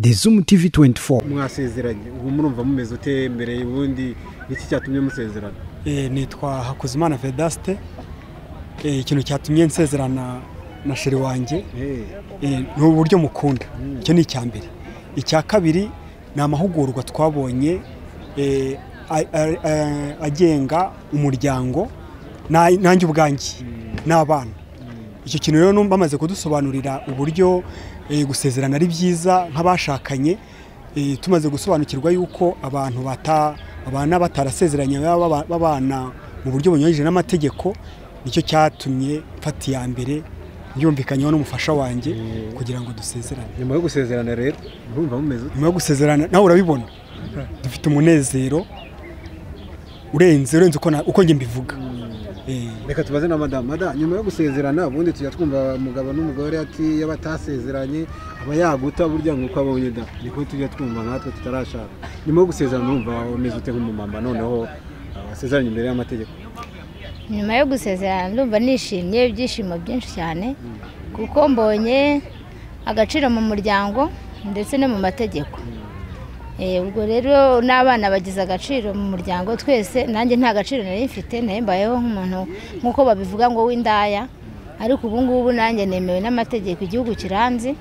The Zoom TV 24 mwasezeranye ubu murumva mumeze ute mbere ubundi iki cyatumye musezerana? Nitwa Hakuzimana Vedaste. Ikintu cyatumye nsezerana na sheri wanjye ni uburyo mukunda. Icyo ni icyambere. Icya kabiri ni amahugurwa twabonye agenga umuryango nanjye ubwanjye n'abana. Icyo kintu rero bamaze kudusobanurira uburyo gusezerana ari byiza nk'abashakanye, tumaze gusobanukirwa yuko abantu abana batarasezeranye babana mu buryo bunyuranyije n'amategeko. Nicyo cyatumye mfata iya mbere yumvikanyeho n'umufasha wanjye kugira ngo dusezerane. Nyuma yo gusezerana rero urumva mumeze? Nyuma yo gusezerana nawe urabibona dufite umunezero urenze uko njye mbivuga. Reka tubaze na madame. Nyuma yo gusezerana ubundi tujya twumva umugabo n'umugore ati yabatasezeranye aba yaguta burya nk'uko abonye da, niko tujya twumva natwe tutarashaka. Nyuma yo gusezerana urumva umeze ute nk'umumama noneho wasezeranye imbere y'amategeko? Nyuma yo gusezerana ndumva nishimye, ibyishimo byinshi cyane kuko mbonye agaciro mu muryango ndetse no mu mategeko. Ubwo rero n'abana bagize agaciro mu muryango twese, nanjye nta gaciro nari mfite, nahembayeho nk'umuntu nk'uko babivuga ngo w'indaya, ariko ubu ngubu nanjye nemewe n'amategeko, igihugu kiranze,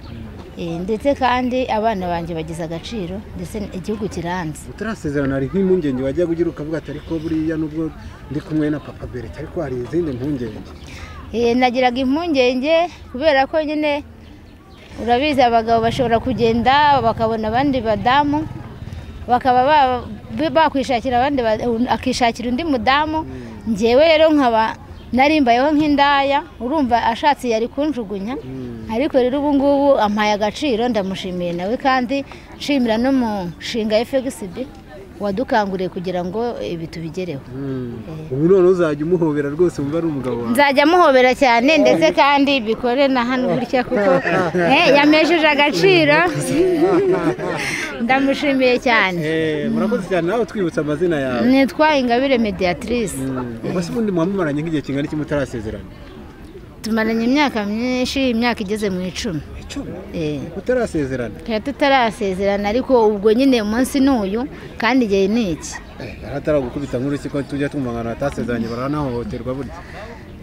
ndetse kandi abana banjye bagize agaciro ndetse igihugu kiranze. Utarasezerana hari nk'impungenge wajya kugira ukavuga ati ariko buriya nubwo ndi kumwe na papa Berete ariko hari izindi mpungenge? Nagiraga impungenge kubera ko nyine urabizi abagabo bashobora kugenda bakabona abandi badamu bakaba bakwishakira abandi, akishakira undi mudamu. Njyewe rero nkaba narimbayeho nk'indaya, urumva ashatse yari kunjugunya, ariko rero ubu ngubu ampaye agaciro, ndamushimiye nawe kandi nshimira no mu nshinga FXB wadukanguriye kugira ngo ibi tubigereho. Ubu none uzajya umuhobera rwose umva ari umugabo wawe? Nzajya muhobera cyane ndetse kandi bikore na hano burya kuko yamejeje agaciro. Ndamushimiye cyane. Murakoze cyane. Nawe twibutsa amazina yawe? Nitwa Ingabire Mediatrice. Ubase ubundi mwamumaranye nk'igihe kingana iki mutarasezerana? Tumaranye imyaka myinshi, imyaka igeze mu 10. Utarasezerana? Tutarasezerana, ariko ubwo nyine umunsi n'uyu kandi igihe ni iki. Hataragukubita nk'uruki ko tujya tumangana atasezeranye baranahohoterwa burya.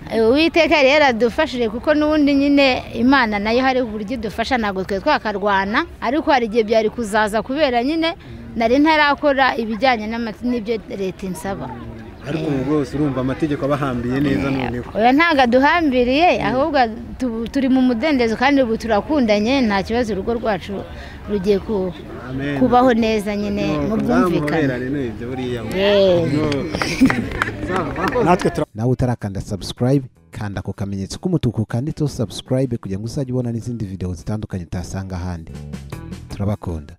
Uwiteka rero adufashije kuko n'ubundi nyine Imana nayo hari uburyo idufasha, ntabwo twe twakarwana, ariko hari igihe byari kuzaza kubera nyine nari ntarakora ibijyanye n'ibyo leta insaba. Ariko rwose urumva amategeko abahambiye neza noneho? Oya ntago aduhambiriye, ahubwo turi mu mudendezo kandi ubu turakundanye, nta kibazo, urugo rwacu rugiye kubaho neza nyine mu bwumvikane. Nawe utarakanda subscribe kanda ku kamenyetso k'umutuku kanditseho subscribe kugira ngo uzajye ubona n'izindi video zitandukanye utasanga ahandi. Turabakunda.